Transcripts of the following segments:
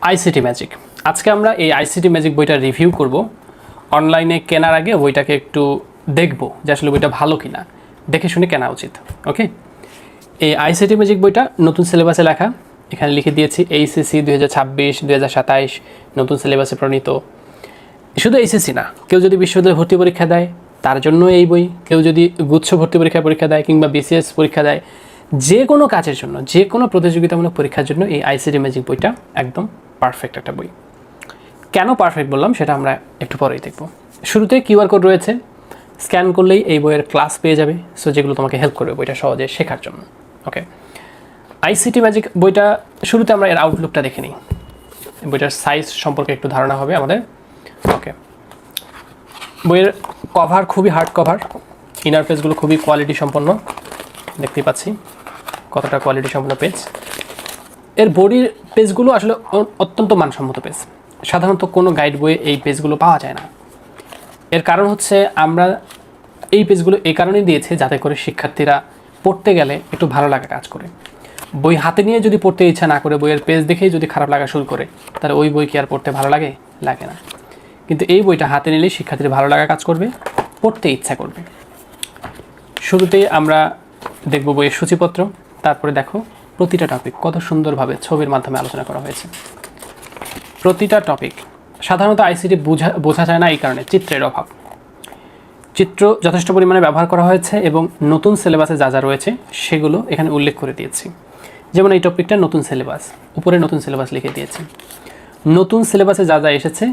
ICT magic. আজকে আমরা এই আইসিটি ম্যাজিক বইটা রিভিউ করব। অনলাইনে কেনার আগে বইটাকে একটু দেখব যে আসলে বইটা ভালো কিনা, দেখে শুনে কেনা উচিত। ওকে, এই আইসিটি ম্যাজিক বইটা নতুন সিলেবাসে লেখা। এখানে লিখে দিয়েছি এইচএসসি 2026 2027 নতুন সিলেবাসে প্রণীত। শুধু এইচএসসি না, কেউ যদি বিশ্ববিদ্যালয়ে ভর্তি পরীক্ষা দেয় তার জন্য এই বই, কেউ যদি গুচ্ছ ভর্তি পরীক্ষা দেয় কিংবা বিসিএস পরীক্ষা দেয়, যে কোনো কাজের জন্য, যে কোনো প্রতিযোগিতামূলক পরীক্ষার জন্য এই আইসিটি ম্যাজিক বইটা একদম পারফেক্ট একটা বই। কেন পারফেক্ট বললাম সেটা আমরা একটু পরেই দেখব। শুরুতে কিউআর কোড রয়েছে, স্ক্যান করলেই এই বইয়ের ক্লাস পেয়ে যাবে, সো যেগুলো তোমাকে হেল্প করবে বইটা সহজে শেখার জন্য। ওকে, আইসিটি ম্যাজিক বইটা শুরুতে আমরা এর আউটলুকটা দেখে নিই, বইটার সাইজ সম্পর্কে একটু ধারণা হবে আমাদের। ওকে, বইয়ের কভার খুবই হার্ড কভার, ইনার পেজগুলো খুবই কোয়ালিটি সম্পন্ন, দেখতেই পাচ্ছি কতটা কোয়ালিটি সম্পন্ন পেজ। এর বডির পেজগুলো আসলে অত্যন্ত মানসম্মত পেজ, সাধারণত কোনো গাইড বইয়ে এই পেজগুলো পাওয়া যায় না। এর কারণ হচ্ছে আমরা এই পেজগুলো এই কারণেই দিয়েছি যাতে করে শিক্ষার্থীরা পড়তে গেলে একটু ভালো লাগা কাজ করে। বই হাতে নিয়ে যদি পড়তে ইচ্ছা না করে, বইয়ের পেজ দেখেই যদি খারাপ লাগা শুরু করে, তাহলে ওই বই কি আর পড়তে ভালো লাগে? লাগে না। কিন্তু এই বইটা হাতে নিলেই শিক্ষার্থীর ভালো লাগা কাজ করবে, পড়তে ইচ্ছা করবে। শুরুতেই আমরা দেখব বইয়ের সূচিপত্র, তারপরে দেখো প্রতিটা টপিক কত সুন্দরভাবে ছবির মাধ্যমে আলোচনা করা হয়েছে। প্রতিটা টপিক সাধারণত আইসিটি বোঝা যায় না এই কারণে চিত্রের অভাব। চিত্র যথেষ্ট পরিমাণে ব্যবহার করা হয়েছে এবং নতুন সিলেবাসে যা যা রয়েছে সেগুলো এখানে উল্লেখ করে দিয়েছি। যেমন এই টপিকটা নতুন সিলেবাস, উপরে নতুন সিলেবাস লিখে দিয়েছি। নতুন সিলেবাসে যা যা এসেছে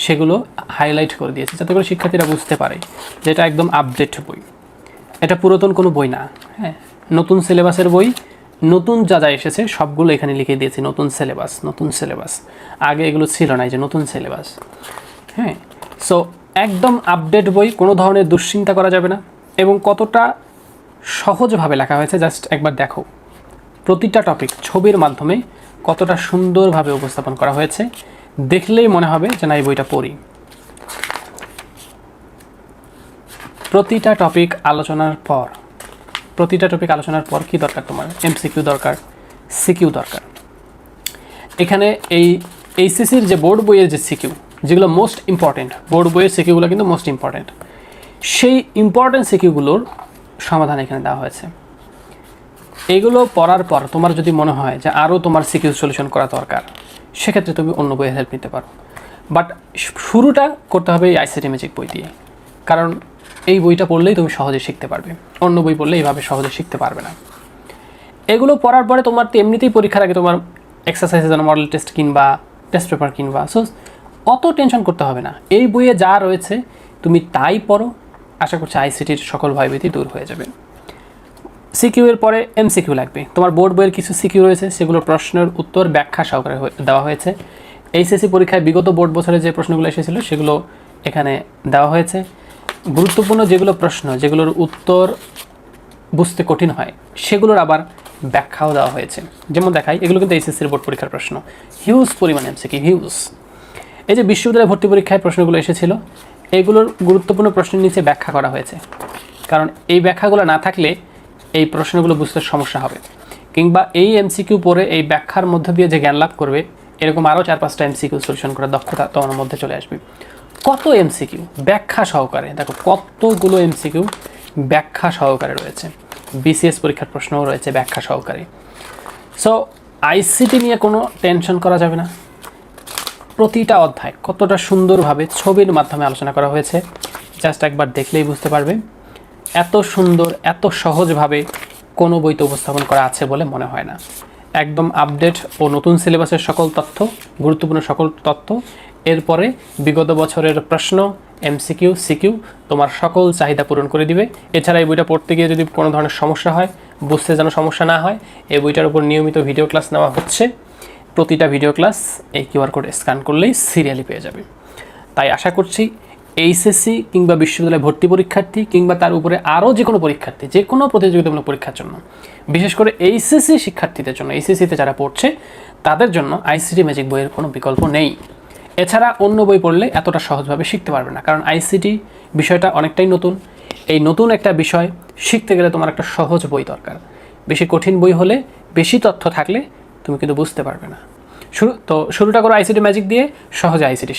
সেগুলো হাইলাইট করে দিয়েছি যাতে করে শিক্ষার্থীরা বুঝতে পারে যে এটা একদম আপডেট বই, এটা পুরাতন কোনো বই না। হ্যাঁ, নতুন সিলেবাসের বই, নতুন যা যা এসেছে সবগুলো এখানে লিখে দিয়েছি। নতুন সিলেবাস, আগে এগুলো ছিল না, এই যে নতুন সিলেবাস। হ্যাঁ, সো একদম আপডেট বই, কোনো ধরনের দুশ্চিন্তা করা যাবে না। এবং কতটা সহজভাবে লেখা হয়েছে জাস্ট একবার দেখো। প্রতিটা টপিক ছবির মাধ্যমে কতটা সুন্দরভাবে উপস্থাপন করা হয়েছে, দেখলেই মনে হবে যে না এই বইটা পড়ি। প্রতিটা টপিক আলোচনার পর কি দরকার তোমার? এমসিকিউ দরকার, সিকিউ দরকার। এখানে এই এইচএসসির যে বোর্ড বইয়ের যে সিকিউ, যেগুলো মোস্ট ইম্পর্টেন্ট, বোর্ড বইয়ের সিকিউগুলো কিন্তু মোস্ট ইম্পর্টেন্ট, সেই ইম্পর্টেন্ট সিকিউগুলোর সমাধান এখানে দেওয়া হয়েছে। এইগুলো পড়ার পর তোমার যদি মনে হয় যে আরও তোমার সিকিউ সলিউশন করা দরকার, সেক্ষেত্রে তুমি অন্য বইয়ের হেল্প নিতে পারো। বাট শুরুটা করতে হবে এই আইসিটি ম্যাজিক বই দিয়ে, কারণ এই বইটা পড়লেই তুমি সহজে শিখতে পারবে, অন্য বই পড়লে এইভাবে সহজে শিখতে পারবে না। এগুলো পড়ার পরে তোমার তো এমনিতেই পরীক্ষার আগে তোমার এক্সারসাইজের জন্য মডেল টেস্ট কিনবা, টেস্ট পেপার কিনবা, সো অত টেনশন করতে হবে না। এই বইয়ে যা রয়েছে তুমি তাই পড়ো, আশা করছি আইসিটির সকল ভয়ভীতি দূর হয়ে যাবে। সিকিউ এর পরে এমসিকিউ লাগবে। তোমার বোর্ড বইয়ের কিছু সিকিউ রয়েছে, সেগুলোর প্রশ্নের উত্তর ব্যাখ্যা সহকারে দেওয়া হয়েছে। এইচএসসি পরীক্ষায় বিগত বোর্ড বছরে যে প্রশ্নগুলো এসেছিলো সেগুলো এখানে দেওয়া হয়েছে। গুরুত্বপূর্ণ যেগুলো প্রশ্ন, যেগুলোর উত্তর বুঝতে কঠিন হয়, সেগুলোর আবার ব্যাখ্যাও দেওয়া হয়েছে। যেমন দেখাই, এগুলো কিন্তু এইচএসসির বোর্ড পরীক্ষার প্রশ্ন, হিউজ পরিমাণে এমসিকিউ, হিউজ। এই যে বিশ্ববিদ্যালয় ভর্তি পরীক্ষায় প্রশ্নগুলো এসেছিলো, এগুলোর গুরুত্বপূর্ণ প্রশ্নের নিচে ব্যাখ্যা করা হয়েছে, কারণ এই ব্যাখ্যাগুলো না থাকলে এই প্রশ্নগুলো বুঝতে সমস্যা হবে। কিংবা এই এমসিকিউ পড়ে এই ব্যাখ্যার মধ্যে দিয়ে যে জ্ঞান লাভ করবে, এরকম আরও 4-5টা এমসিকিউ সলিউশন করার দক্ষতা তোমার মধ্যে চলে আসবে। কত এমসিকিউ ব্যাখ্যা সহকারে, দেখো কতগুলো এমসিকিউ ব্যাখ্যা সহকারে রয়েছে। বিসিএস পরীক্ষার প্রশ্নও রয়েছে ব্যাখ্যা সহকারে। সো আইসিটি নিয়ে কোনো টেনশন করা যাবে না। প্রতিটা অধ্যায় কতটা সুন্দরভাবে ছবির মাধ্যমে আলোচনা করা হয়েছে, জাস্ট একবার দেখলেই বুঝতে পারবে। এত সুন্দর, এত সহজভাবে কোনো বইতে উপস্থাপন করা আছে বলে মনে হয় না। একদম আপডেট ও নতুন সিলেবাসের সকল তথ্য, গুরুত্বপূর্ণ সকল তথ্য, এরপরে বিগত বছরের প্রশ্ন, এমসিকিউ, সিকিউ তোমার সকল চাহিদা পূরণ করে দিবে। এছাড়া এই বইটা পড়তে গিয়ে যদি কোনো ধরনের সমস্যা হয়, বুঝতে যেন সমস্যা না হয়, এই বইটার উপর নিয়মিত ভিডিও ক্লাস নেওয়া হচ্ছে। প্রতিটা ভিডিও ক্লাস এই কিউআর কোড স্ক্যান করলেই সিরিয়ালি পেয়ে যাবে। তাই আশা করছি এইচএসসি কিংবা বিশ্ববিদ্যালয় ভর্তি পরীক্ষার্থী কিংবা তার উপরে আরও যে কোনো পরীক্ষার্থী, যে কোনো প্রতিযোগিতামূলক পরীক্ষার জন্য, বিশেষ করে এইচএসসি শিক্ষার্থীদের জন্য, এইচএসসিতে যারা পড়ছে তাদের জন্য আইসিটি ম্যাজিক বইয়ের কোনো বিকল্প নেই। এছাড়া অন্য বই পড়লে এতটা সহজভাবে শিখতে পারবে না, কারণ আইসিটি বিষয়টা অনেকটাই নতুন। এই নতুন একটা বিষয় শিখতে গেলে তোমার একটা সহজ বই দরকার। বেশি কঠিন বই হলে, বেশি তথ্য থাকলে তুমি কিন্তু বুঝতে পারবে না। শুরুটা করো আইসিটি ম্যাজিক দিয়ে, সহজে আইসিটি।